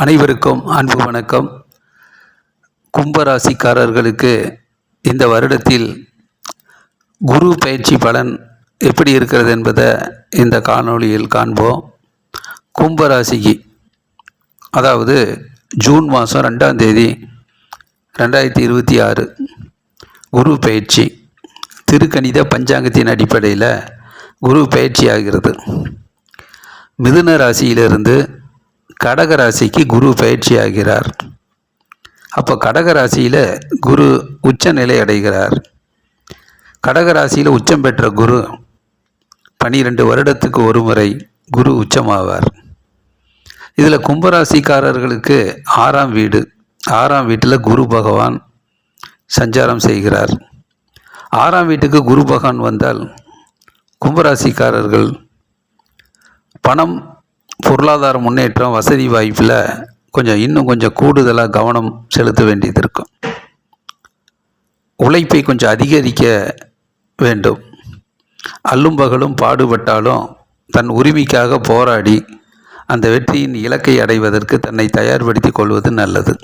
அனைவருக்கும் அன்பு வணக்கம். கும்பராசிக்காரர்களுக்கு இந்த வருடத்தில் குரு பயிற்சி பலன் எப்படி இருக்கிறது என்பதை இந்த காணொளியில் காண்போம். கும்பராசிக்கு அதாவது ஜூன் மாதம் 2ஆம் தேதி 2026 குரு பயிற்சி திருக்கணித பஞ்சாங்கத்தின் அடிப்படையில் குரு பயிற்சி ஆகிறது. மிதுன ராசியிலிருந்து கடக ராசிக்கு குரு பயிற்சி ஆகிறார். அப்போ கடக ராசியில் குரு உச்ச நிலை அடைகிறார். கடக ராசியில் உச்சம் பெற்ற குரு 12 வருடத்துக்கு ஒரு முறை குரு உச்சமாவார். இதில் கும்பராசிக்காரர்களுக்கு 6ஆம் வீட்டில் குரு பகவான் சஞ்சாரம் செய்கிறார். 6ஆம் வீட்டுக்கு குரு பகவான் வந்தால் கும்பராசிக்காரர்கள் பணம், பொருளாதார முன்னேற்றம், வசதி வாய்ப்பில் இன்னும் கொஞ்சம் கூடுதலாக கவனம் செலுத்த வேண்டியது இருக்கும். உழைப்பை கொஞ்சம் அதிகரிக்க வேண்டும். அல்லும் பகலும் பாடுபட்டாலும் தன் உரிமைக்காக போராடி அந்த வெற்றியின் இலக்கை அடைவதற்கு தன்னை தயார்படுத்தி கொள்வது நல்லது.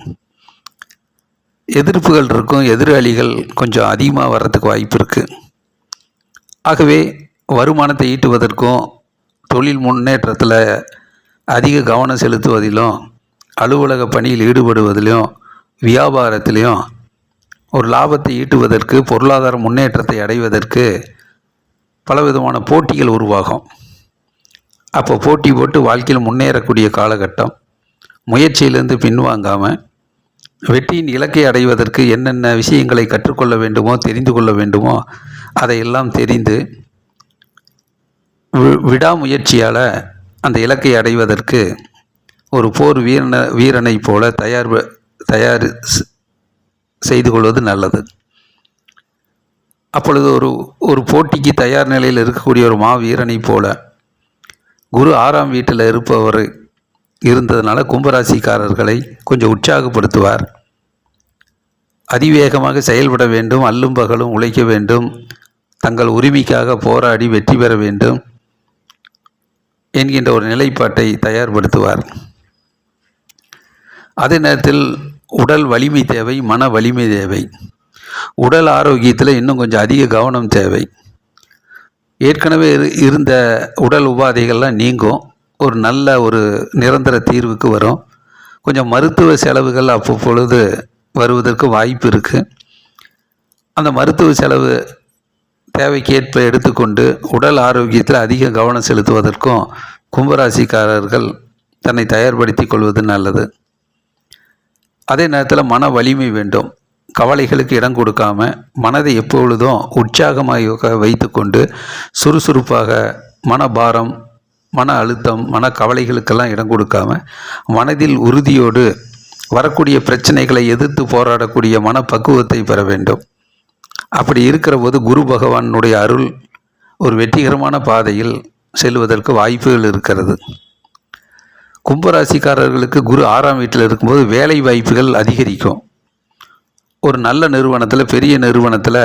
எதிர்ப்புகள் இருக்கும், எதிராளிகள் கொஞ்சம் அதிகமாக வர்றதுக்கு வாய்ப்பு இருக்குது. ஆகவே வருமானத்தை ஈட்டுவதற்கும் தொழில் முன்னேற்றத்தில் அதிக கவனம் செலுத்துவதிலும், அலுவலக பணியில் ஈடுபடுவதிலும், வியாபாரத்திலையும் ஒரு லாபத்தை ஈட்டுவதற்கு, பொருளாதார முன்னேற்றத்தை அடைவதற்கு பலவிதமான போட்டிகள் உருவாகும். அப்போ போட்டி போட்டு வாழ்க்கையில் முன்னேறக்கூடிய காலகட்டம். முயற்சியிலிருந்து பின்வாங்காமல் வெற்றியின் இலக்கை அடைவதற்கு என்னென்ன விஷயங்களை கற்றுக்கொள்ள வேண்டுமோ, தெரிந்து கொள்ள வேண்டுமோ அதையெல்லாம் தெரிந்து விடாமுயற்சியால் அந்த இலக்கை அடைவதற்கு ஒரு போர் வீரனை போல தயார் செய்து கொள்வது நல்லது. அப்பொழுது ஒரு போட்டிக்கு தயார் நிலையில் இருக்கக்கூடிய ஒரு மாவீரனை போல குரு 6ஆம் வீட்டில் இருந்ததுனால கும்பராசிக்காரர்களை கொஞ்சம் உற்சாகப்படுத்துவார். அதிவேகமாக செயல்பட வேண்டும், அல்லும் பகலும் உழைக்க வேண்டும், தங்கள் உரிமைக்காக போராடி வெற்றி பெற வேண்டும் என்கின்ற ஒரு நிலைப்பாட்டை தயார்படுத்துவார். அதே நேரத்தில் உடல் வலிமை தேவை, மன வலிமை தேவை. உடல் ஆரோக்கியத்தில் இன்னும் கொஞ்சம் அதிக கவனம் தேவை. ஏற்கனவே இருந்த உடல் உபாதைகள்லாம் நீங்கும், ஒரு நல்ல ஒரு நிரந்தர தீர்வுக்கு வரும். கொஞ்சம் மருத்துவ செலவுகள் அப்பொழுது வருவதற்கு வாய்ப்பு இருக்குது. அந்த மருத்துவ செலவு தேவைக்கேற்ப எடுத்துக்கொண்டு உடல் ஆரோக்கியத்தில் அதிக கவனம் செலுத்துவதற்கும் கும்பராசிக்காரர்கள் தன்னை தயார்படுத்தி கொள்வது நல்லது. அதே நேரத்தில் மன வலிமை வேண்டும். கவலைகளுக்கு இடம் கொடுக்காம மனதை எப்பொழுதும் உற்சாகமாக வைத்து கொண்டு சுறுசுறுப்பாக, மனபாரம், மன அழுத்தம், மன கவலைகளுக்கெல்லாம் இடம் கொடுக்காம மனதில் உறுதியோடு வரக்கூடிய பிரச்சனைகளை எதிர்த்து போராடக்கூடிய மனப்பக்குவத்தை பெற வேண்டும். அப்படி இருக்கிற போது குரு பகவானுடைய அருள் ஒரு வெற்றிகரமான பாதையில் செல்வதற்கு வாய்ப்புகள் இருக்கிறது. கும்பராசிக்காரர்களுக்கு குரு 6ஆம் வீட்டில் இருக்கும்போது வேலை வாய்ப்புகள் அதிகரிக்கும். ஒரு நல்ல நிறுவனத்தில், பெரிய நிறுவனத்தில்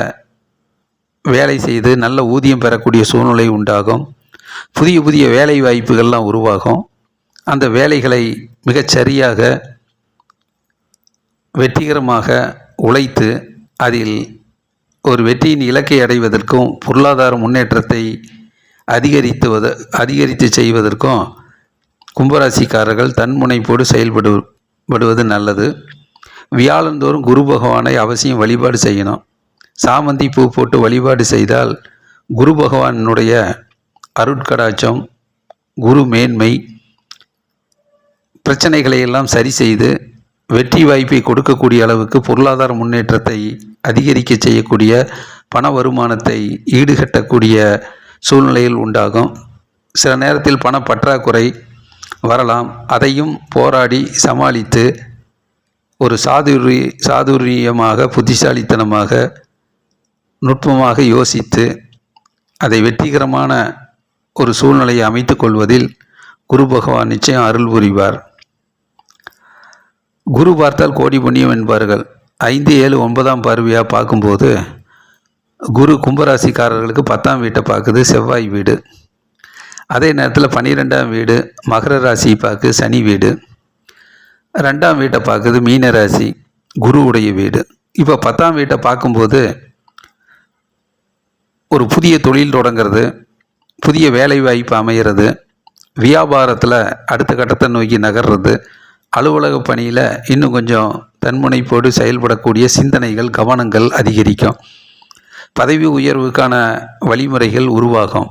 வேலை செய்து நல்ல ஊதியம் பெறக்கூடிய சூழ்நிலை உண்டாகும். புதிய புதிய வேலை வாய்ப்புகள்லாம் உருவாகும். அந்த வேலைகளை மிகச்சரியாக வெற்றிகரமாக உழைத்து அதில் ஒரு வெற்றியின் இலக்கை அடைவதற்கும், பொருளாதார முன்னேற்றத்தை அதிகரித்து செய்வதற்கும் கும்பராசிக்காரர்கள் தன்முனைப்போடு செயல்படுவது நல்லது. வியாழந்தோறும் குரு பகவானை அவசியம் வழிபாடு செய்யணும். சாமந்தி பூ போட்டு வழிபாடு செய்தால் குரு பகவானுடைய அருட்கடாட்சம், குரு மேன்மை, பிரச்சனைகளை எல்லாம் சரி செய்து வெற்றி வாய்ப்பை கொடுக்கக்கூடிய அளவுக்கு பொருளாதார முன்னேற்றத்தை அதிகரிக்க செய்யக்கூடிய, பண வருமானத்தை ஈடுகட்டக்கூடிய சூழ்நிலையில் உண்டாகும். சில நேரத்தில் பண பற்றாக்குறை வரலாம். அதையும் போராடி சமாளித்து ஒரு சாதுரியமாக, புத்திசாலித்தனமாக, நுட்பமாக யோசித்து அதை வெற்றிகரமான ஒரு சூழ்நிலையை அமைத்து கொள்வதில் குரு பகவான் நிச்சயம் அருள் புரிவார். குரு பார்த்தால் கோடி புண்ணியம் என்பார்கள். 5, 7, 9ஆம் பார்வையாக பார்க்கும்போது குரு கும்பராசிக்காரர்களுக்கு 10ஆம் வீட்டை பார்க்குது, செவ்வாய் வீடு. அதே நேரத்தில் 12ஆம் வீடு மகர ராசி பார்க்கு, சனி வீடு. 2ஆம் வீட்டை பார்க்குது மீன ராசி, குருவுடைய வீடு. இப்போ 10ஆம் வீட்டை பார்க்கும்போது ஒரு புதிய தொழில் தொடங்கிறது, புதிய வேலை வாய்ப்பு அமைகிறது, வியாபாரத்தில் அடுத்த கட்டத்தை நோக்கி நகர்றது, அலுவலக பணியில் இன்னும் கொஞ்சம் தன்முனைப்போடு செயல்படக்கூடிய சிந்தனைகள், கவனங்கள் அதிகரிக்கும். பதவி உயர்வுக்கான வழிமுறைகள் உருவாகும்.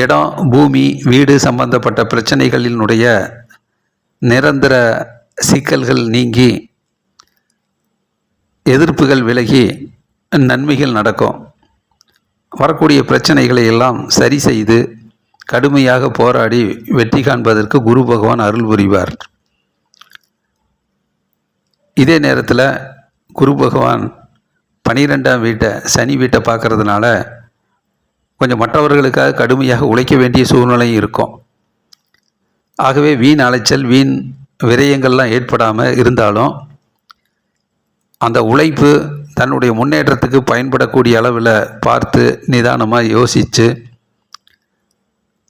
இடம், பூமி, வீடு சம்பந்தப்பட்ட பிரச்சனைகளினுடைய நிரந்தர சிக்கல்கள் நீங்கி, எதிர்ப்புகள் விலகி நன்மைகள் நடக்கும். வரக்கூடிய பிரச்சனைகளை எல்லாம் சரி செய்து கடுமையாக போராடி வெற்றி காண்பதற்கு குரு பகவான் அருள் புரிவார். இதே நேரத்தில் குரு பகவான் 12ஆம் வீட்டை, சனி வீட்டை பார்க்கறதுனால கொஞ்சம் மற்றவர்களுக்காக கடுமையாக உழைக்க வேண்டிய சூழ்நிலை இருக்கும். ஆகவே வீண் அலைச்சல், வீண் விரயங்கள்லாம் ஏற்படாமல் இருந்தாலும் அந்த உழைப்பு தன்னுடைய முன்னேற்றத்துக்கு பயன்படக்கூடிய அளவில் பார்த்து நிதானமாக யோசித்து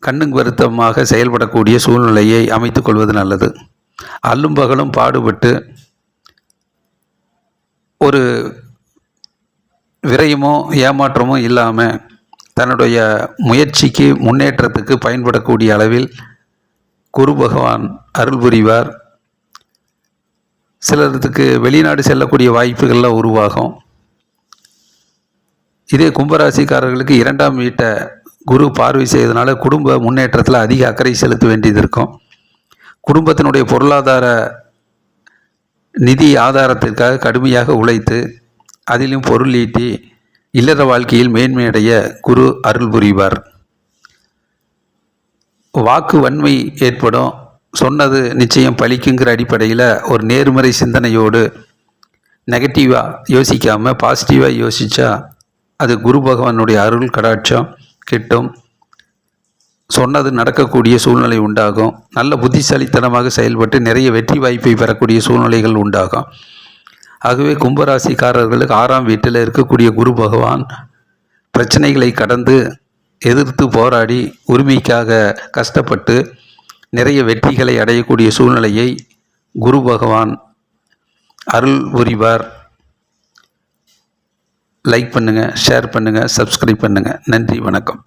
கண்ணுக்கு வருத்தமாக செயல்படக்கூடிய சூழ்நிலையை அமைத்து கொள்வது நல்லது. அல்லும் பகலும் பாடுபட்டு ஒரு விரயமோ ஏமாற்றமோ இல்லாமல் தன்னுடைய முயற்சிக்கு முன்னேற்றத்துக்கு பயன்படக்கூடிய அளவில் குரு பகவான் அருள் புரிவார். சிலருக்கு வெளிநாடு செல்லக்கூடிய வாய்ப்புகள்லாம் உருவாகும். இதே கும்பராசிக்காரர்களுக்கு 2ஆம் வீட்டை குரு பார்வை செய்வதனால குடும்ப முன்னேற்றத்தில் அதிக அக்கறை செலுத்த வேண்டியது இருக்கும். குடும்பத்தினுடைய பொருளாதார நிதி ஆதாரத்திற்காக கடுமையாக உழைத்து அதிலும் பொருள் ஈட்டி இல்லற வாழ்க்கையில் மேன்மையடைய குரு அருள் புரிவார். வாக்கு வன்மை ஏற்படும். சொன்னது நிச்சயம் பலிக்குங்கிற அடிப்படையில் ஒரு நேர்மறை சிந்தனையோடு நெகட்டிவாக யோசிக்காமல் பாசிட்டிவாக யோசித்தா அது குரு பகவானுடைய அருள் கடாட்சம் கிட்டும். சொன்னது நடக்கக்கூடிய சூழ்நிலை உண்டாகும். நல்ல புத்திசாலித்தனமாக செயல்பட்டு நிறைய வெற்றி வாய்ப்பை பெறக்கூடிய சூழ்நிலைகள் உண்டாகும். ஆகவே கும்பராசிக்காரர்களுக்கு 6ஆம் வீட்டில் இருக்கக்கூடிய குரு பகவான் பிரச்சனைகளை கடந்து எதிர்த்து போராடி உரிமைக்காக கஷ்டப்பட்டு நிறைய வெற்றிகளை அடையக்கூடிய சூழ்நிலையை குரு பகவான் அருள் புரிவார். லைக் பண்ணுங்கள், ஷேர் பண்ணுங்கள், சப்ஸ்கிரைப் பண்ணுங்கள். நன்றி, வணக்கம்.